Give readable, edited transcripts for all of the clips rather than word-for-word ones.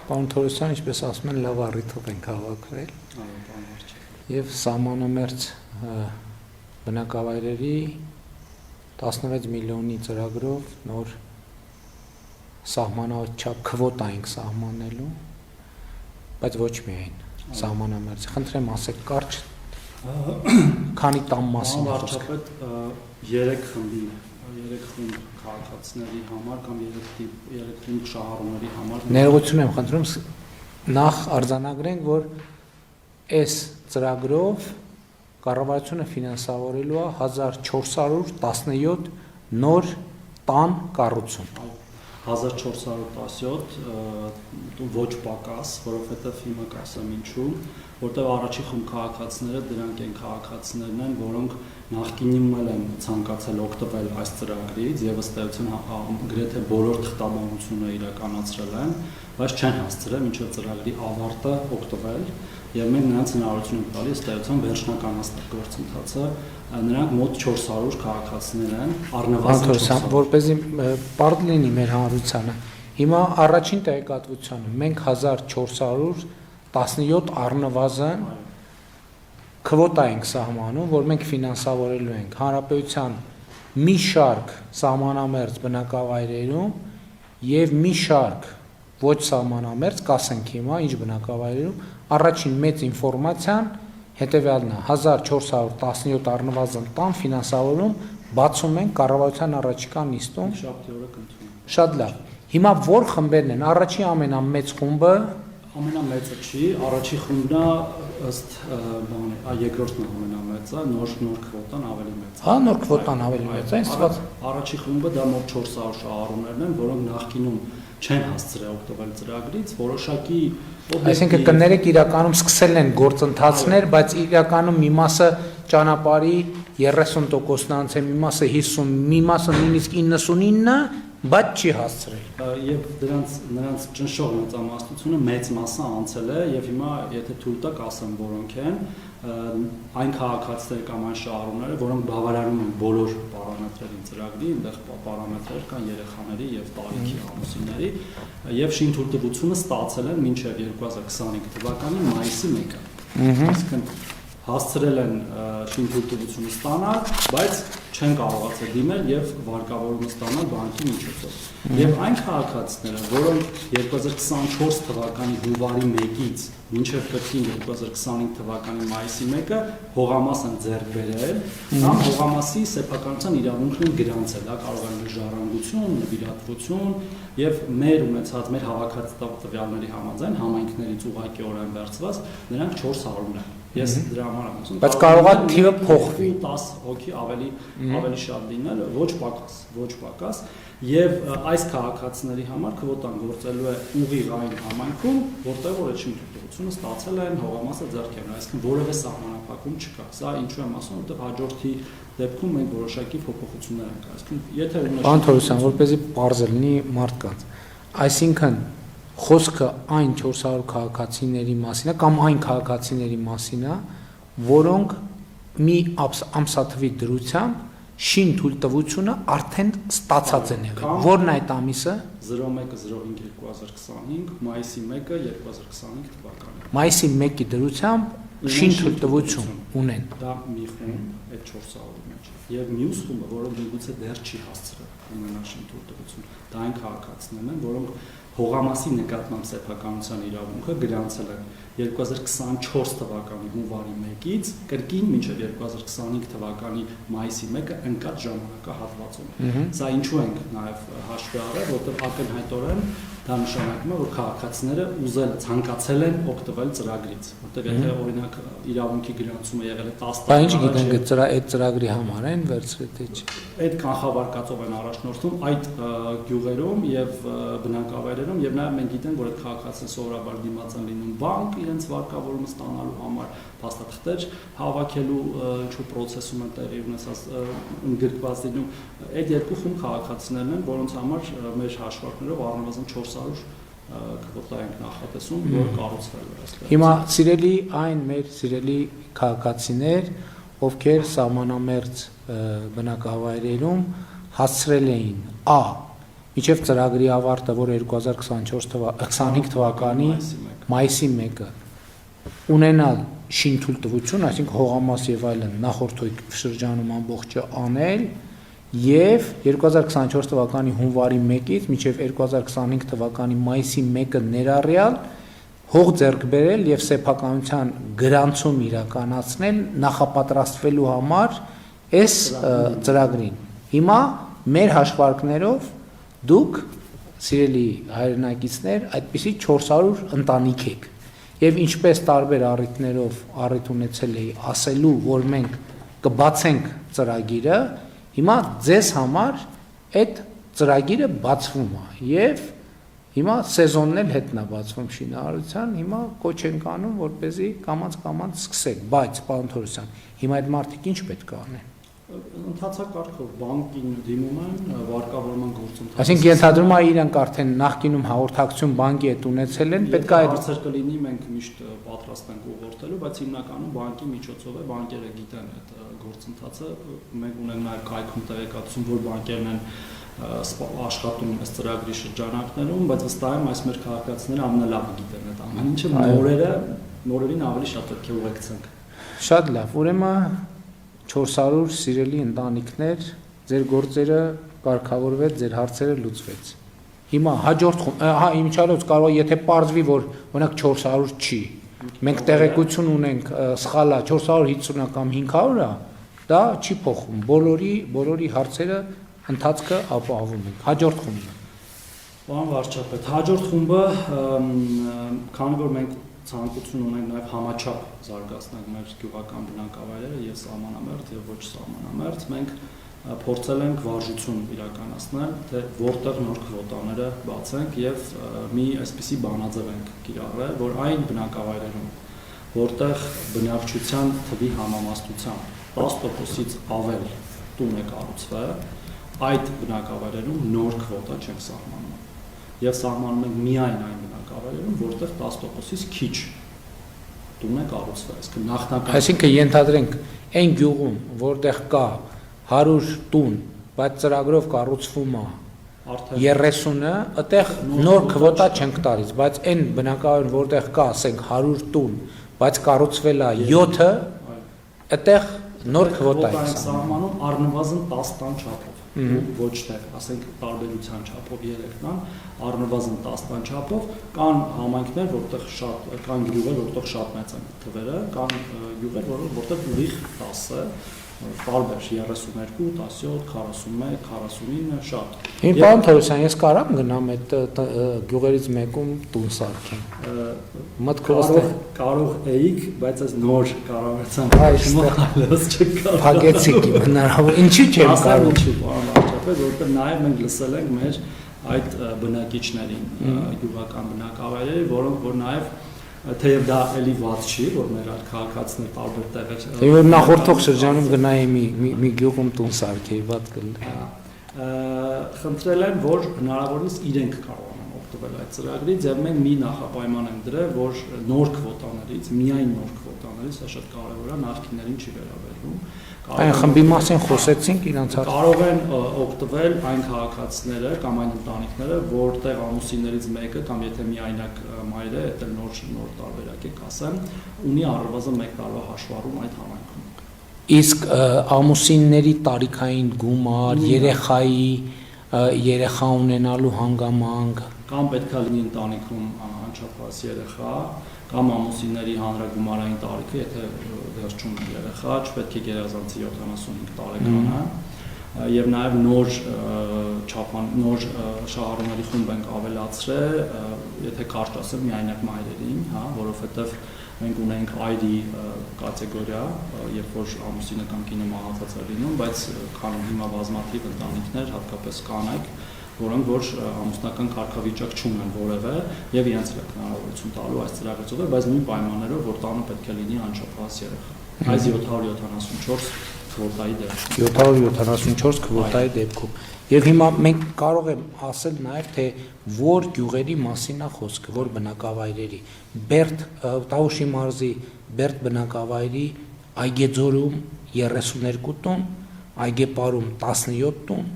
Պարոն Թորոսյան, ինչպես ասում են, լավ առիթով ենք հավաքվել եւ սահմանամերձ բնակավայրերի 16 միլիոնի ծրագրով նոր սահմանաչափ քվոտա ենք սահմանելու, բայց ոչ միայն սահմանամերձ։ Խնդրեմ ասեք կարճ քանի տամ մասին վարչապետ 3 խումբ քաղաքացիների համար կամ 3 խումբ շահառուների համար ներողություն եմ խնդրում, նախ արձանագրենք, որ այս ծրագրով կառավարությունը ֆինանսավորելու է 1417 նոր տան կառուցում։ 1417 ոչ պակաս, որովհետև հիմա կասեմ ինչու, որտեղ առաջի խումբ քաղաքացիները դրանք են քաղաքացիներն են, որոնք նախկինում են ցանկացել օգտվել այս ծրագրից եւ ըստ էության գրեթե բոլոր թղթաբանությունը իրականացրել են, բայց չեն հասցրել մինչև ծրագրի ավարտը օգտվել եւ մենք նրանց հնարավորություն ենք տալիս ըստ էության վերջնականացնել գործընթացը, նրանք մոտ 400 քաղաքացիներ են, առնվազն 400, որպեսզի պարզ լինի մեր հանրությանը։ Հիմա առաջին տեղեկատվությունը մենք 1417 առնվազն քվոտա ենք սահմանում, որ մենք ֆինանսավորելու ենք հանրապետության մի շարք սահմանամերձ բնակավայրերում եւ մի շարք ոչ սահմանամերձ, կասենք հիմա ինչ բնակավայրերում, առաջին մեծ ինֆորմացիան հետևյալն է 1417 առնվազն տան ֆինանսավորում բացում են կառավարության առաջիկա նիստում շաբթի օրը կընդունենք։ Շատ լավ։ Հիմա որ խմբերն են, առաջի ամենամեծ խումբը ամենամեծը չի, առաջի խումբն է ըստ բանի, երկրորդն է ամենամեծը, նոր քվոտան ավելի մեծ է։ Հա, նոր քվոտան ավելի մեծ է, ասված առաջի խումբը դա մոտ 400 շահառուներն են, որոնք նախկինում չեն հասցրել օգտվել ծրագրից, որոշակի այսինքն կներեք իրականում սկսել են գործընթացներ, բայց իրականում մի մասը ճանապարհի 30%-ն անց է, մի մասը 50, մի մասը նույնիսկ 99, բայց չի հասցրել։ Եվ նրանց ճնշող մեծամասնությունը մեծ մասը անցել է եւ հիմա եթե թույլ տաք ասեմ որոնք են այն քաղաքացիները կամ այն շահառուները, որոնք բավարարում են բոլոր պարամետրերին ծրագրի, այնտեղ պարամետրեր կան երեխաների եւ տարիքի ամուսինների եւ շինթույլտվությունը ստացել են մինչեւ 2025 թվականի մայիսի 1-ը։ Այսինքն հասցրել են շինթույլտվությունը ստանալ, բայց չեն կարողացել դիմել եւ վարկավորումը ստանալ բանկի միջոցով։ Եվ այն քաղաքացիները, որոնք 2024 թվականի հունվարի 1-ից մինչև կրկին 2025 թվականի մայիսի 1-ը հողամաս են ձեռք բերել, կամ հողամասի սեփականության իրավունքն են գրանցել, դա կարող է լինել ժառանգություն, նվիրատվություն եւ մեր ունեցած մեր հավաքած տվյալների համաձայն համայնքներից ուղղակիորեն վերցված նրանք 400 են։ Ես դրա համար եմ ասում։ Բայց կարող է թիվը փոխվի 10 հոգի ավելի շատ լինել, ոչ պակաս, եւ այս քաղաքացիների համար քվոտան գործելու է ուղիղ այն համայնքում, որտեղ որ այդ շինթույլտվությունը ստացել են, հողամասը ձեռք են, այսինքն որևէ սահմանափակում չկա։ Սա ինչու եմ ասում, որտեղ հաջորդի դեպքում մենք որոշակի փոփոխություններ ենք, այսինքն եթե ունես Պարոն Թորոսյան, որպեսզի պարզ լինի մարդկանց, այսինքն խոսքը այն 400 քաղաքացիների մասին է կամ այն քաղաքացիների մասին է, որոնք մի ամսաթվի դրությամբ շինթույլտվությունը արդեն ստացած են եղել։ Որն է այդ ամիսը? 01/05/2025, մայիսի 1-ը 2025 թվականին։ Մայիսի 1-ի դրությամբ շինթույլտվություն ունեն։ Դա մի խումբ այդ 400-ի մեջ։ Եվ մյուս խումբը, որը միգուցե դեռ չի հասցրել ունենալ շինթույլտվություն, դա այն քաղաքացիներն են, որոնք հողամասի նկատմամբ սեփականության իրավունքը գրանցել են 2024 թվականի հունվարի 1-ից կրկին մինչև 2025 թվականի մայիսի 1-ը ընկած ժամանակահատվածում։ Սա ինչու ենք նաև հաշվի առել, որտեղ ակնհայտորեն դա նշանակում է, որ քաղաքացիները ցանկացել են օգտվել ծրագրից, որտեղ եթե օրինակ իրավունքի գրանցումը եղել է 10 տարի։ Բայց ինչ գիտենք այդ ծրագրի համար են վերցրել թե չէ։ Այդ կանխավարկածով են առաջնորդում այդ գյուղերում եւ բնակավայրերում եւ նաեւ մենք գիտենք, որ այդ քաղաքացիները սովորաբար դիմաց են լինում բանկ իրենց վարկավորումը ստանալու համար, փաստաթղթեր հավաքելու ինչ-որ process-ում են տեղի ունեցած ընդգրկված լինում։ Այդ երկու խումբ քաղաքացիներն են, որոնց համար մեր հաշվարկներով առնվազն 400 քվոտա ենք նախատեսում, որ կառուցվել է։ Հիմա մեր սիրելի քաղաքացիներ, ովքեր սահմանամերձ բնակավայրերում հասցրել էին մինչև ծրագրի ավարտը, որ 2025 թվականի մայիսի 1-ը ունենալ շինթույլտվություն, այսինքն հողամաս եւ այլն նախորդ շրջանում ամբողջը անել եւ 2024 թվականի հունվարի 1-ից մինչեւ 2025 թվականի մայիսի 1-ը ներառյալ հող ձեռք բերել եւ սեփականության գրանցում իրականացնել նախապատրաստվելու համար այս ծրագրին։ Հիմա մեր հաշվարկներով դուք սիրելի հայրենակիցներ այդպիսի 400 ընտանիք եք եւ ինչպես տարբեր առիթներով առիթ ունեցել էի ասելու, որ մենք կբացենք ծրագիրը, հիմա ձեզ համար այդ ծրագիրը բացվում է եւ հիմա սեզոնն էլ հետն է բացվում շինարարության, հիմա կոչ ենք անում, որպեսզի կամաց սկսեք, բայց պարոն Թորոսյան, հիմա այդ մարդիկ ինչ պետք է անեն։ Ընթացակարգով բանկին դիմում են վարկավորման գործընթացը։ Այսինքն ենթադրում է իրենք արդեն նախկինում հաղորդակցություն բանկի հետ ունեցել են, պետք է այդ հարցեր կլինի, մենք միշտ պատրաստ ենք ուղղորդելու, բայց հիմնականում բանկի միջոցով է, բանկերը գիտեն այդ գործընթացը, մենք ունենք նաև կայքում տեղեկատվություն, որ բանկերն են աշխատում այս ծրագրի շրջանակներում, բայց վստահ եմ այս մեր քաղաքացիները ամենալավը գիտեն այդ ամեն ինչը, նորերին ավելի շատ պետք է ուղեկցենք։ Շատ լավ, ուրեմն 400 սիրելի ընտանիքներ, ձեր գործերը կարգավորվեց, ձեր հարցերը լուծվեց։ Հիմա հաջորդ իմիջիալոց կարող եթե պարզվի, որ օրինակ 400 չի, մենք տեղեկություն ունենք սխալա 450 կամ 500-ը, դա չի փոխում, բոլորի հարցերը ընթացքը ապահովում ենք։ Հաջորդ խումբը։ Պարոն վարչապետ, հաջորդ խումբը, քանի որ մենք ցանկություն ունենք նաև համաչափ զարգացնել մեր գյուղական բնակավայրերը եւ սահմանամերձ եւ ոչ սահմանամերձ, մենք փորձել ենք վարժություն իրականացնել, թե որտեղ նոր քվոտաները բացենք եւ մի այսպիսի բանաձև ենք կիրառել, որ այն բնակավայրերում, որտեղ բնակչության թվի համամասնությամբ 10%-ից ավել տուն է կառուցվել, այդ բնակավայրերում նոր քվոտա չենք սահմանում։ Եվ սահմանում ենք միայն այն բնակավայրերում, որտեղ 10%-ից քիչ տուն է կառուցվել, այսինքն նախնական։ Այսինքն ենթադրենք այն գյուղում, որտեղ կա 100 տուն, բայց ծրագրով կառուցվում է 30-ը, այդտեղ նոր քվոտա չենք տալիս, բայց այն բնակավայրում, որտեղ կա, ասենք 100 տուն, բայց կառուցվել է 7-ը, այդտեղ նոր քվոտա է սահմանում առնվազն 10 տան չափով, ոչ թե, ասենք տարբերության չափով 3 տան, առնվազն 10 տան չափով, կան համայնքներ, որտեղ շատ, կան գյուղեր, որտեղ շատ մեծ են թվերը, կան գյուղեր, որտեղ ուղիղ 10 է, տարբեր 32, 17, 41, 49, շատ։ Իմ պարոն Թորոսյան, ես կարամ գնամ այդ գյուղերից մեկում տուն սարքեմ։ Մտքովս կարող էիք, բայց այս նոր կառավարության այստեղ չկա։ Փակեցիք հնարավոր, ինչի՞ չեմ կարող։ Ինչու, պարոն վարչապետ, որովհետև նաև մենք լսել ենք մեր այդ բնակիչներին, գյուղական բնակավայրերի, որոնք որ նաև թեև դա էլի ված չի, որ մեր այլ քաղաքացիներ տարբեր տեղեր։ Եվ նախորդող շրջանում գնայի մի գյուղում տուն սարքեի, ված կլինի։ Խնդրել են, որ հնարավորինս իրենք կարողանան օգտվել այդ ծրագրից, եւ մենք մի նախապայման ենք դրել, որ նոր քվոտաներից, միայն նոր քվոտաներից, դա շատ կարևոր է, նախկիններին չի վերաբերվում։ Այն խմբի մասին խոսեցինք իրանց հարցը։ Կարող են օգտվել այն քաղաքացիները կամ այն ընտանիքները, որտեղ ամուսիններից մեկը կամ եթե միայնակ մայր է, դա նոր տարբերակ է ասեմ, ունի առնվազն 1 տարվա հաշվառում այդ համայնքում։ Իսկ ամուսինների տարիքային գումար, երեխա ունենալու հանգամանք կամ պետքա լինի ընտանիքում անչափահաս երեխա, կամ ամուսինների հանրագումարային տարիքը, եթե դեռ չունի երեխա, չպետք է գերազանցի 75 տարեկանը, եւ նաեւ նոր շահառուների խումբ ենք ավելացրել, եթե կարճ ասեմ, միայնակ մայրերին, հա, որովհետեւ մենք ունենք ID կատեգորիա, երբ որ ամուսինը կամ կինը մահացած է լինում, բայց կան հիմա բազմաթիվ ընտանիքներ, հատկապես կանայք, որոնք որ ամուսնական կարգավիճակ չունեն որևէ եւ իրենց հնարավորություն տալու այս ծրագրով, բայց նույն պայմաններով, որ տանը պետք է լինի անչափահաս երեխա։ Այս 774 քվոտայի դեպքում։ 774 քվոտայի դեպքում։ Եվ հիմա մենք կարող եմ ասել նաեւ թե որ գյուղերի մասին է խոսքը, որ բնակավայրերի։ Բերդ Տավուշի մարզի Բերդ բնակավայրի Այգեձորում 32 տուն, Այգեպարում 17 տուն,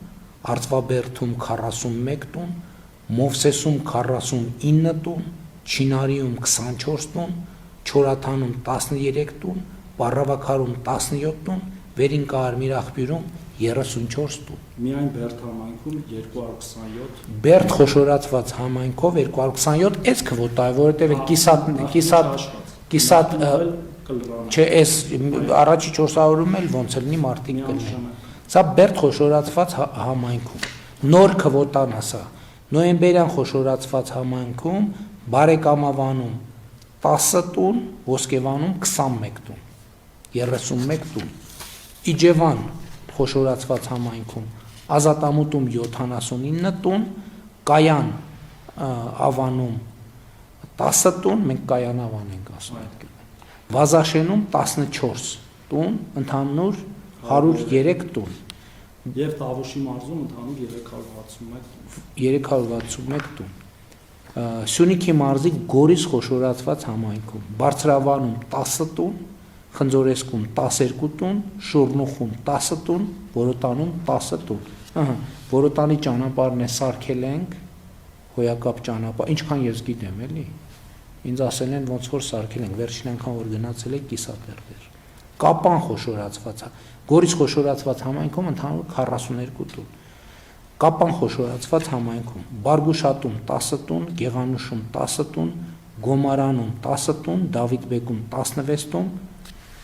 Արծվաբերդում 41 տուն, Մովսեսում 49 տուն, Չինարիում 24 տուն, Չորաթանում 13 տուն, Պառավաքարում 17 տուն, Վերին Կարմիր աղբյուրում 34 տուն։ Միայն Բերդ համայնքում 227 Բերդ խոշորացված համայնքով 227 էս քվոտա է, որովհետև կիսատ չէ, էս առաջի 400-ում էլ ոնց լինի մարդիկ կլինեն։ Սա Բերդ խոշորացված համայնքում։ Նոր քվոտան է սա։ Նոյեմբերյան խոշորացված համայնքում Բարեկամավանում 10 տուն, Ոսկեվանում 21 տուն, 31 տուն։ Իջևան խոշորացված համայնքում Ազատամուտում 79 տուն, Կայան ավանում 10 տուն, մենք Կայան ավան ենք ասում այդ կերպ։ Վազաշենում 14 տուն, ընդհանուր 103 տուն։ Եվ Տավուշի մարզում ընդհանուր 361 տուն։ Սյունիքի մարզի Գորիս խոշորացված համայնքում Բարձրավանում 10 տուն, Խնձորեսկում 12 տուն, Շուռնուխում 10 տուն, Որոտանում 10 տուն։ Որոտանի ճանապարհն է սարքել ենք, հոյակապ ճանապարհ, ինչքան ես գիտեմ, էլի։ Ինձ ասել են ոնց որ սարքել ենք, վերջին անգամ որ գնացել եք կիսատերտեր։ Կապան խոշորացված, Գորիս խոշորացված համայնքում ընդհանուր 42 տուն։ Կապան խոշորացված համայնքում Բարգուշատում 10 տուն, Գեղանուշում 10 տուն, Գոմարանում 10 տուն, Դավիթբեկում 16 տուն։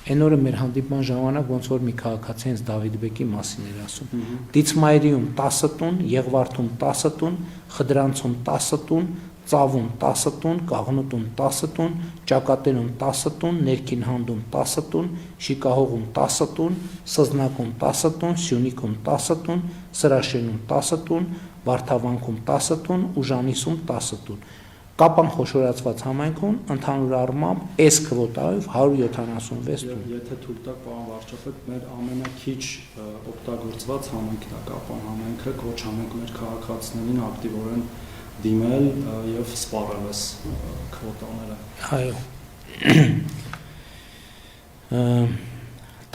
Այն օրը մեր հանդիպման ժամանակ ոնց որ մի քաղաքացի հենց Դավիթբեկի մասին էր ասում։ Դիցմայրիում 10 տուն, Եղվարդում 10 տուն, Խդրանցում 10 տուն, Ծավում 10 տուն, Կաղնուտում 10 տուն, Ճակատերում 10 տուն, Ներքին Հանդում 10 տուն, Շիկահողում 10 տուն, Սզնակում 10 տուն, Սյունիքում 10 տուն, Սրաշենում 10 տուն, Վարդավանքում 10 տուն, Ուժանիսում 10 տուն։ Կապան խոշորացված համայնքում ընդհանուր առմամբ էս քվոտայով 176 տուն։ Եթե թույլ տաք, պարոն վարչապետ, մեր ամենակիչ օգտագործված համայնքն է Կապան համայնքը, կոչ անենք մեր քաղաքացիներին ակտիվորեն դիմել եւ սպառել այս քվոտաները։ Այո։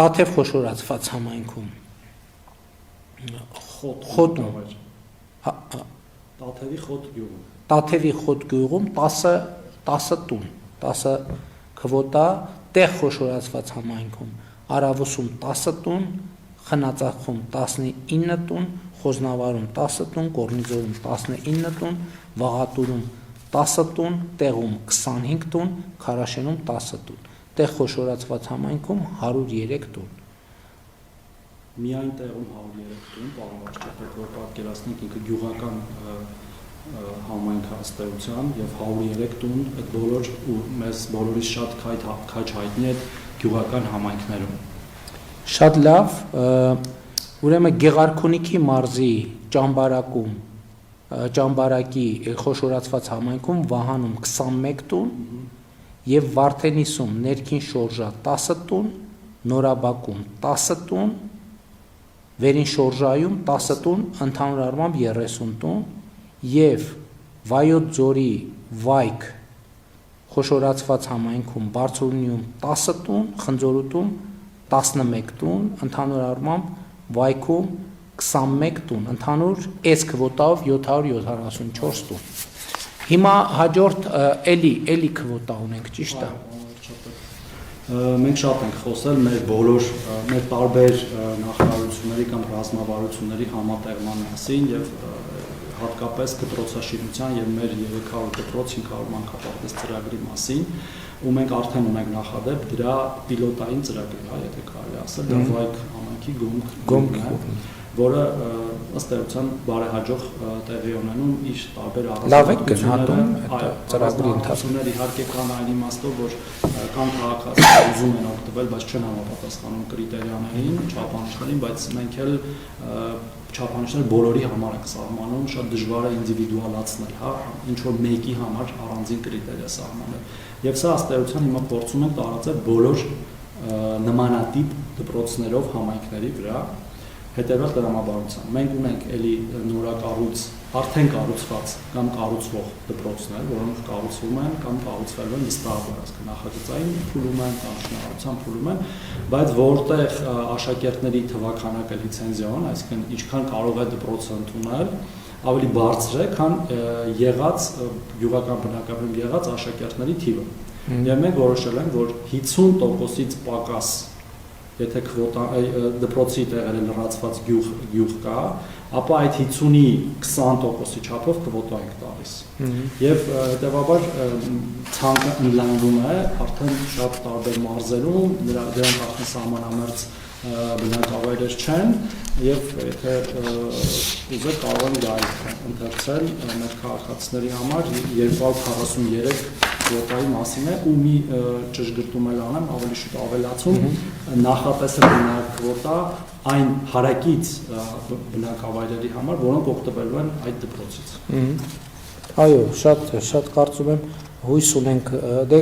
Տաթև խոշորացված համայնքում Խոտում Տաթևի Խոտ գյուղում Տաթևի Խոտ գյուղում 10 տուն, 10 քվոտա, տեղ խոշորացված համայնքում Արավուսում 10 տուն, Խնածախում 19 տուն, Խոզնավարում 10 տուն, Կորնիձորում 19 տուն, Վաղատուրում 10 տուն, Տեղում 25 տուն, Քարաշենում 10 տուն։ Տեղ խոշորացված համայնքում 103 տուն։ Միայն Տեղում 103 տուն, պարոն վարչապետ, որ պատկերացնենք ինքը գյուղական համայնք հաստատության եւ 103 տուն այդ բոլոր ու մեզ բոլորիս շատ քաջ հայտնի է գյուղական համայնքներում։ Շատ լավ, ուրեմն Գեղարքունիքի մարզի Ճամբարակում Ճամբարակի խոշորացված համայնքում Վահանում 21 տուն եւ Վարդենիսում Ներքին Շորժա 10 տուն, Նորաբակում 10 տուն, Վերին Շորժայում 10 տուն, ընդհանուր առմամբ 30 տուն եւ Վայոց ձորի Վայք խոշորացված համայնքում Բարձունիում 10 տուն, Խնձորուտում 11 տուն, ընդհանուր առմամբ Վայքում 21 տուն, ընդհանուր այս քվոտայով 774 տուն։ Հիմա հաջորդ էլի քվոտա ունենք, ճիշտ է։ Մենք շատ ենք խոսել մեր տարբեր նախարարությունների կամ ռազմավարությունների համատեղման մասին եւ հատկապես դպրոցաշինության եւ մեր 300 դպրոց 500 մանկապարտեզ ծրագրի մասին, ու մենք արդեն ունենք նախադեպ դրա պիլոտային ծրագրի, եթե կարելի ասել, դա Վայք համայնքի Գոմք, որը ըստ էության բարեհաջող տեղի ունենում իր տարբեր ծրագրի ընթացքում իհարկե կան այն իմաստով, որ կան քաղաքացիներ ուզում են օգտվել, բայց չեն համապատասխանում կրիտերիաներին, չափանիշներին, բայց մենք էլ չափանիշներ բոլորի համար ենք սահմանում, շատ դժվար է ինդիվիդուալացնել, հա, ինչ որ մեկի համար առանձին կրիտերիա սահմանել։ Եվ սա ըստ էության հիմա փորձում են տարածել բոլոր նմանատիպ դպրոցներով համայնքների վրա, հետևյալ տրամաբանությամբ։ Մենք ունենք էլի նորակառույց արդեն կառուցված կամ կառուցվող դպրոցներ, որոնք կառուցվում են կամ կառուցվել են վստահաբար, նախագծային փուլում են կամ շինարարության փուլում են, բայց որտեղ աշակերտների թվաքանակը լիցենզիոն, այսինքն ինչքան կարող է դպրոցը ընդունել, ավելի բարձր է, քան եղած գյուղական բնակավայրում եղած աշակերտների թիվը։ Եվ մենք որոշել ենք, որ 50%-ից պակաս, եթե դպրոցի տեղերը լրացված գյուղ կա, ապա այդ 50-ի 20%-ի չափով կվոտա ենք տալիս։ Եվ հետևաբար ցանկը ընդլայնվում է արդեն շատ տարբեր մարզերում, դրանք արդեն սահմանամերձ բնակավայրեր չեն, եւ եթե ուզեք կարող եմ դա ընթերցել մեր քաղաքացիների համար 243 կվոտայի մասին է ու մի ճշգրտում էլ անեմ, ավելի շուտ ավելացում, նախատեսել նաև կվոտա այն հարակից բնակավայրերի համար, որոնք օգտվելու են այդ դպրոցից։ Այո, շատ կարծում եմ հույս ունենք, դե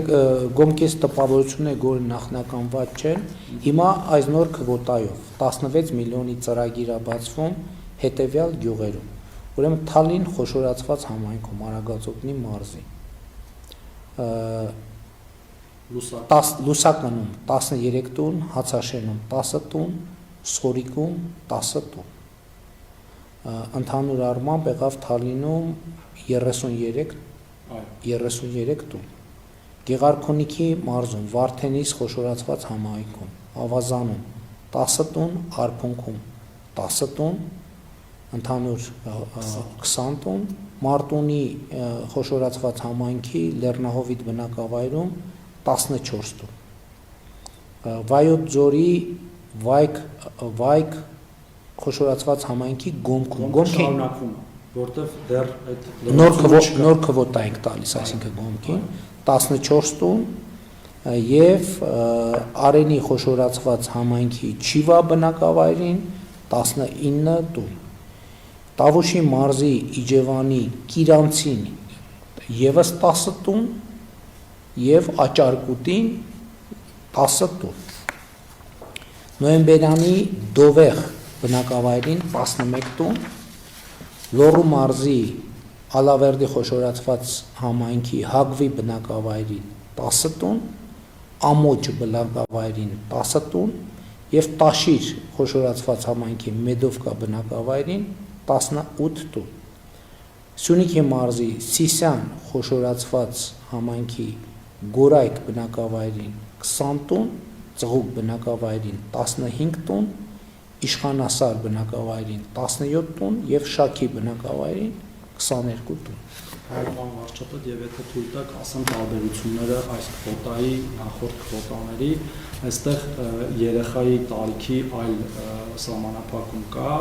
գոմկես տպավորություն է, որ նախնականված չեն, հիմա այս նոր կվոտայով 16 միլիոնի ծրագիր է բացվում հետևյալ գյուղերում, ուրեմն Թալին խոշորացված համայնքում Արագածոտնի մարզի, Լուսականում 13 տուն, Հացաշենում 10 տուն, Սորիկում 10 տուն, ընդհանուր առմամբ եղավ Թալինում 33 տուն, Գեղարքունիքի մարզում, Վարդենիս խոշորացված համայնքում, Ավազանում 10 տուն, Արփունքում 10 տուն, ընդհանուր 20 տուն, Մարտունի խոշորացված համայնքի Լեռնահովիտ բնակավայրում 14 տուն, Վայոց ձորի Վայք խոշորացված համայնքի Գոմքում, շարունակվում է, որտեղ դեռ այդ նոր քվոտա ենք տալիս, այսինքն Գոմքին 14 տուն եւ Արենի խոշորացված համայնքի Չիվա բնակավայրին 19 տուն, Տավուշի մարզի Իջևանի Կիրանցին եւս 10 տուն եւ Աճարկուտին 10 տուն, Նոյեմբերյանի Դովեղ բնակավայրին 11 տուն, Լոռու մարզի Ալավերդի խոշորացված համայնքի Հագվի բնակավայրին 10 տուն, Ամոճ բնակավայրին 10 տուն եւ Տաշիր խոշորացված համայնքի Մեդովկա բնակավայրին 18 տուն, Սյունիքի մարզի Սիսյան խոշորացված համայնքի Գորայք բնակավայրին 20 տուն, Ծղուկ բնակավայրին 15 տուն, Իշխանասար բնակավայրին 17 տուն եւ Շաքի բնակավայրին 22 տուն։ Հայկական վարչապետ եւ եթե թույլ տաք ասեմ տարբերությունները այս կվոտայի նախորդ կվոտաների, այստեղ երեխայի տարիքի այլ սահմանափակում կա,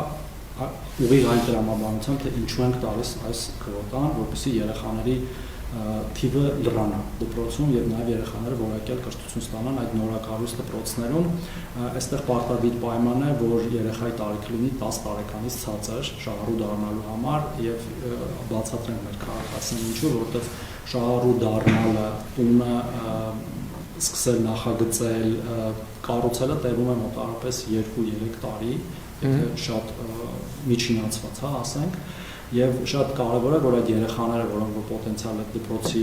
ուղիղ այն տրամաբանությամբ թե ինչու ենք տալիս այս կվոտան, որպեսզի երեխաների թիվը լրանա դպրոցում եւ նաեւ երեխաները որակյալ կրթություն ստանան այդ նորակառույց դպրոցներում, այստեղ պարտադիր պայման է, որ երեխայի տարիքը լինի 10 տարեկանից ցածր շահառու դառնալու համար եւ բացատրենք մեր քաղաքացիներին ինչու, որովհետեւ շահառու դառնալը, տունը սկսել նախագծել, կառուցելը տևում է մոտավորապես 2-3 տարի, եթե շատ միջինացված, ասենք, եւ շատ կարեւոր է, որ այդ երեխաները, որոնք պոտենցիալ այդ դպրոցի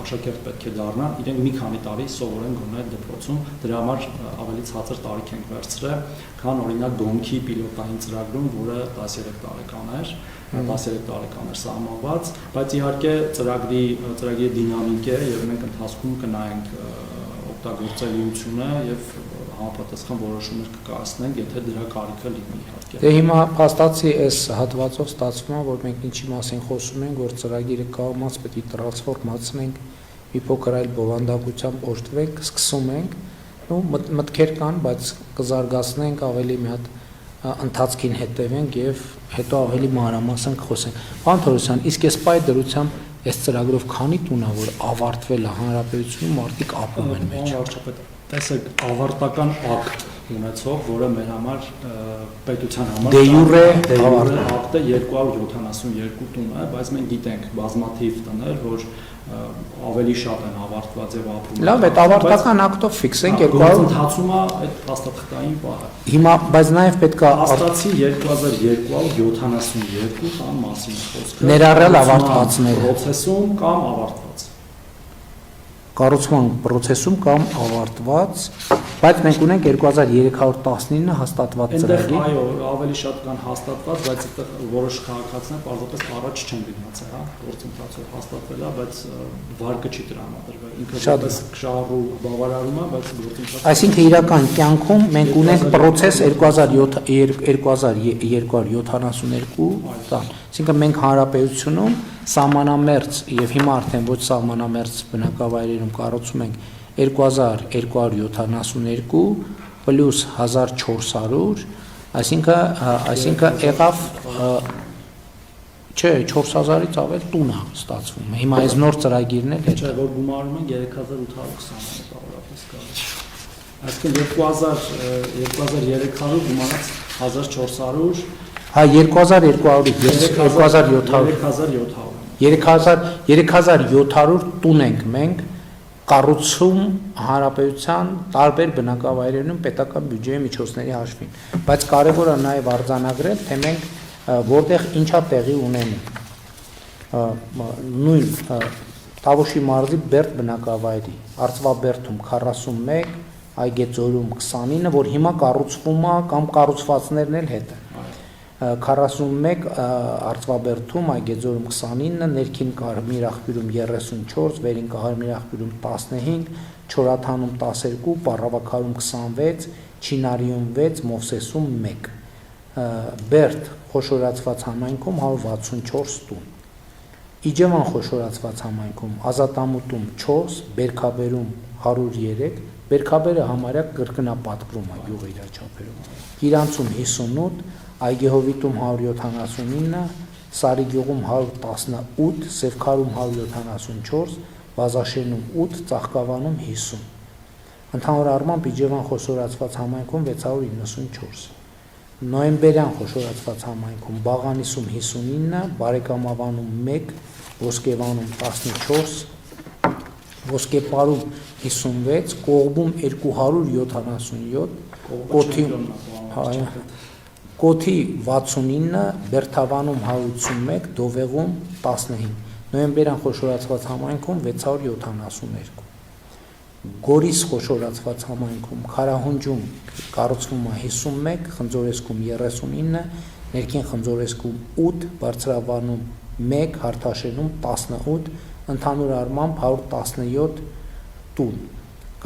աշակերտ պետք է դառնան, իրենք մի քանի տարի սովորեն գոնե այդ դպրոցում, դրա համար ավելի ցածր տարիք ենք վերցրել, քան օրինակ Գոմքի պիլոտային ծրագրում, որը 13 տարեկան էր, 13 տարեկան էր սահմանված, բայց իհարկե ծրագրի դինամիկ է եւ մենք ընթացքում կնայենք օգտագործելիությունը եւ համապատասխան որոշումներ կկայացնենք, եթե դրա կարիքը լինի իհարկե։ Դե հիմա փաստացի այս հատվածով ստացվում է, որ մենք ինչի մասին խոսում ենք, որ ծրագիրը կողմած պետք է տրանսֆորմացնենք, մի փոքր այլ բովանդակությամբ օժտվենք, սկսում ենք, ու մտքեր կան, բայց կզարգացնենք, ավելի մի հատ ընթացքին հետևենք եւ հետո ավելի մանրամասն կխոսենք։ Պարոն Թորոսյան, իսկ այս պայ դրությամբ այս ծրագրով քանի տուն է, որ ավարտվել է հանրապետությունում, մարդիկ ապրում են մեջ։ տեսեք ավարտական ակտ ունեցող, որը մեր համար պետության համար Դե յուրե ակտը 272 տուն է, բայց մենք գիտենք բազմաթիվ տներ, որ ավելի շատ են ավարտված եւ ապրում։ Լավ, այդ ավարտական ակտով ֆիքսենք 200 ընթացում է այդ փաստաթղթային պահը։ Հիմա բայց նաև պետք է Աստացի 2272 տան մասին խոսքը։ Ներառյալ ավարտվածները։ Պրոցեսում կամ ավարտված։ Կառուցման process-ում կամ ավարտված, բայց մենք ունենք 2319 հաստատված Այնտեղ ծրագիր։ այո, ավելի շատ կան հաստատված, բայց այդտեղ որոշ քաղաքացիներ պարզապես առաջ չեն գնացել, հա, գործընթացով հաստատվել է, բայց վարկը չի տրամադրվել։ Ինքը որպես շահառու բավարարում է, բայց գործընթացը Այսինքն իրական կյանքում մենք ունենք process 2272 տան։ Այսինքն մենք հանրապետությունում սահմանամերձ եւ հիմա արդեն ոչ սահմանամերձ բնակավայրերում կառուցում ենք 2272 պլյուս 1400, այսինքն եղավ չէ 4000-ից ավել տուն է ստացվում։ Հիմա այս նոր ծրագիրն էլ չէ, որ գումարում են 3820 բավարարապես կա։ Այսինքն 2300 գումարած 1400 Հա 2200 3700 տուն ենք մենք կառուցում հանրապետության տարբեր բնակավայրերում պետական բյուջեի միջոցների հաշվին, բայց կարևոր է նաև արձանագրել, թե մենք որտեղ ինչա տեղի ունենում։ Նույն Տավուշի մարզի Բերդ բնակավայրի Արծվաբերդում 41, Այգեձորում 29, որ հիմա կառուցվում է կամ կառուցվածքներն էլ հետ է։ 41 Արծվաբերդում, Այգեձորում 29, ներքին կարմիր աղբյուրում 34, վերին կարմիր աղբյուրում 15, Չորաթանում 12, Պառավաքարում 26, Չինարիում 6, Մովսեսում 1, Բերդ խոշորացված համայնքում 164 տուն, Իջևան խոշորացված համայնքում Ազատամուտում 4, Բերքաբերում 103, Բերքաբերը համարյա կրկնապատկվում է յուղ իրաչափերում, Իրանցում 58, Այգեհովիտում 179, Սարիգյուղում 118, Սևքարում 174, Բազաշենում 8, Ծաղկավանում 50։ Ընդհանուր առմամբ Իջևան խոշորացված համայնքում 694։ Նոյեմբերյան խոշորացված համայնքում Բաղանիսում 59, Բարեկամավանում 1, Ոսկեվանում 14, Ոսկեպարում 56, Կողբում 277, Կոթի 69, Բերթավանում 181, Դովեղում 15, Նոյեմբերյան խոշորացված համայնքում 672, Գորիս խոշորացված համայնքում Քարահունջում կառուցվում է 51, Խնձորեսկում 39, Ներքին Խնձորեսկում 8, Բարձրավանում 1, Հարթաշենում 18, ընդհանուր առմամբ 117 տուն,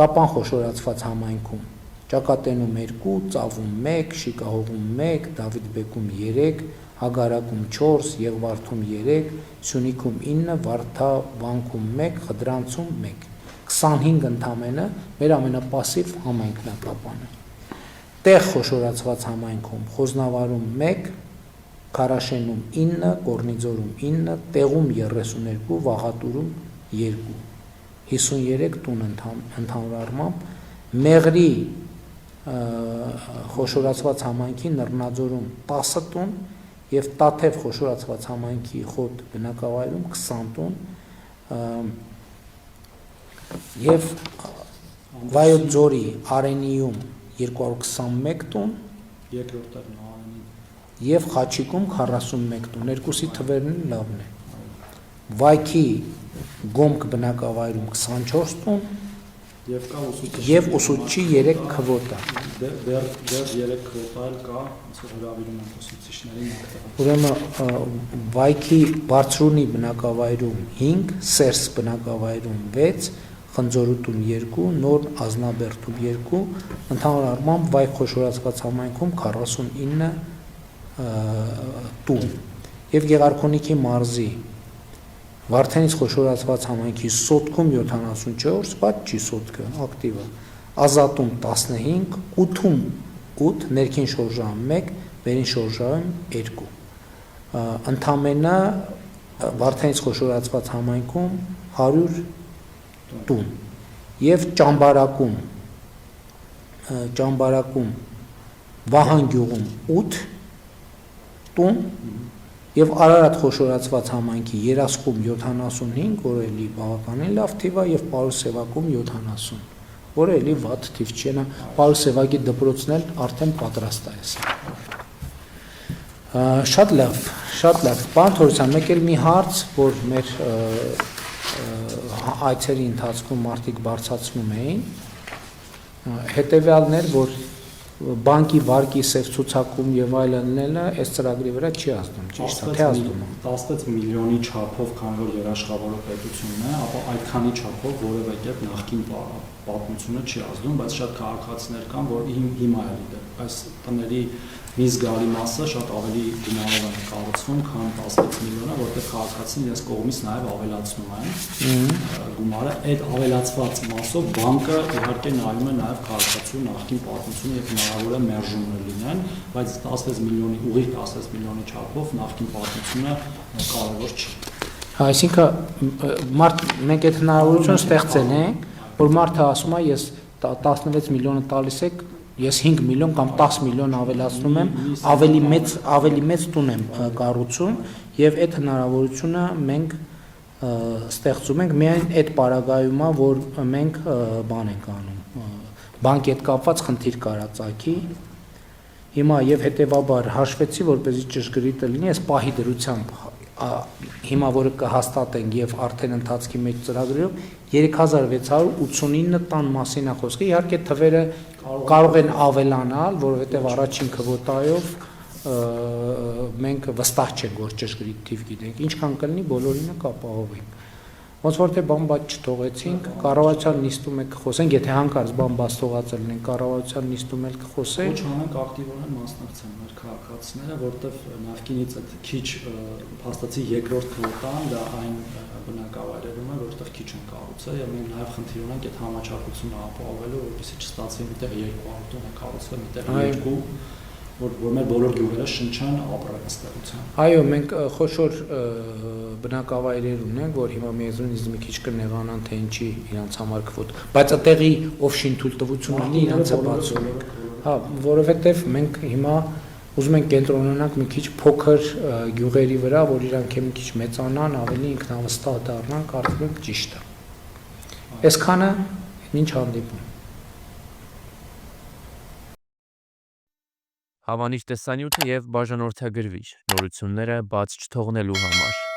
Կապան խոշորացված համայնքում Ճակատենում 2, Ծավում 1, Շիկահողում 1, Դավիթբեկում 3, Հագարակում 4, Եղվարդում 3, Սյունիքում 9, Վարդավանքում 1, Խդրանցում 1, 25 ընդամենը մեր ամենապասիվ համայնքն է Կապանը։ Տեղ խոշորացված համայնքում Խոզնավարում 1, Քարաշենում 9, Կորնիձորում 9, Տեղում 32, Վաղատուրում 2, 53 տուն ընդհանուր առմամբ, Մեղրի խոշորացված համայնքի Նռնաձորում 10 տուն եւ Տաթև խոշորացված համայնքի Խոտ բնակավայրում 20 տուն եւ Վայոց ձորի Արենիում 221 տուն երկրորդ տեղն Արենի եւ Խաչիկում 41 տուն, երկուսի թվերն լավն է։ Վայքի Գոմք բնակավայրում 24 տուն եւ ուսուցչի 3 քվոտա։ Դեռ 3 քվոտա էլ կա, ասող հրավիրում են ուսուցիչներին այդտեղ։ Ուրեմն Վայքի Բարձրունի բնակավայրում 5, Սերս բնակավայրում 6, Խնձորուտում 2, Նոր Ազնաբերդում 2, ընդհանուր առմամբ Վայք խոշորացված համայնքում 49 տուն եւ Գեղարքունիքի մարզի Վարդենից խոշորացված համայնքի Սոտքում 74, բայց չի Սոտքը, ակտիվը, Ազատում 15, Ութում 8, ներքին շորժայում 1, վերին շորժայում 2, ընդամենը Վարդենից խոշորացված համայնքում 100 տուն եւ Ճամբարակում Ճամբարակում Վահան գյուղում 8 տուն եւ Արարատ խոշորացված համայնքի Երասխում 75, որը էլի բավականին լավ թիվ է եւ Պարուսևակում 70, որը էլի վատ թիվ չի, նա Պարուսևակի դպրոցն էլ արդեն պատրաստ է էսա։ Շատ լավ, շատ լավ։ Պարոն Թորոսյան, մեկ էլ մի հարց, որ մեր այցերի ընթացքում մարդիկ բարձրացնում էին, հետևյալներ, որ բանկի վարկի սև ցուցակում եւ այլնելը այս ծրագրի վրա չի ազդում, ճիշտ է, թե ազդում է։ 16 միլիոնի չափով, քանի որ երաշխավորող պետությունն է, ապա այդքանի չափով որևէ կերպ նախկին պատմությունը չի ազդում, բայց շատ քաղաքացիներ կան, որ հիմա է դե այս տների մի զգալի մասը շատ ավելի գումարով է կառուցվում, քան 16 միլիոնը, որտեղ քաղաքացին իրենց կողմից նաև ավելացնում են գումարը, այդ ավելացված մասով բանկը իհարկե նայում է նաև քաղաքացու նախկին պատմությունը եւ հնարավոր է մերժումներ լինեն, բայց 16 միլիոնի ուղիղ 16 միլիոնի չափով նախկին պատմությունը կարևոր չի։ Այսինքն մենք այդ հնարավորություն ստեղծենք, որ մարդը ասում է, ես 16 միլիոնը տալիս եք, ես 5 միլիոն կամ 10 միլիոն ավելացնում եմ, ավելի մեծ տուն եմ կառուցում եւ այդ հնարավորությունը մենք ստեղծում ենք միայն այդ պարագայում, որ մենք բան ենք անում, բանկի հետ կապված խնդիր կարա ծագի։ Հիմա եւ հետեւաբար հաշվեցի, որպեսզի ճշգրիտ լինի, այս պահի դրությամբ հիմա որը կհաստատենք եւ արդեն ընթացքի մեջ ծրագրերով 3689 տան մասին է խոսքը, իհարկե թվերը կարող են ավելանալ, որովհետեւ առաջին քվոտայով մենք վստահ չենք, որ ճշգրիտ թիվ գիտենք, ինչքան կլինի բոլորինը կապահովենք։ Ոնց որ թե բան բաց չթողեցինք, կառավարության նիստում եք խոսենք, եթե հանկարծ բան բաց թողածել լինենք, կառավարության նիստում էլ կխոսենք։ Ոչ անենք ակտիվորեն մասնակցեն մեր քաղաքացիները, որտեղ նախկինից այդ քիչ փաստացի երկրորդ քվոտան դա այն բնակավայրերում է, որտեղ քիչ են կառուցել եւ մենք նաեւ խնդիր ունենք այդ համաչափությունը ապահովելու, որպեսզի չստացվի միտեղ 200 տուն է կառուցվել, միտեղ 2, որ մեր բոլոր գյուղերը շնչան ապրանքստեղծության։ Այո, մենք խոշոր բնակավայրեր ունենք, որ հիմա միեզնից մի քիչ կնեղանան, թե ինչի իրանց համար քվոտ, բայց այդտեղի ով շինթույլտվություն ունի, իրանցը բացում ենք։ Հա, որովհետև մենք հիմա ուզում ենք կենտրոնանանք մի քիչ փոքր գյուղերի վրա, որ իրանք մի քիչ մեծանան, ավելի ինքնավստահ դառնան, կարծում եմ ճիշտ է։ Այսքանը ինչ հանդիպում։ Հավանիչ տեսանյութը եւ բաժանորդագրվիչ նորությունները բաց չթողնելու համար։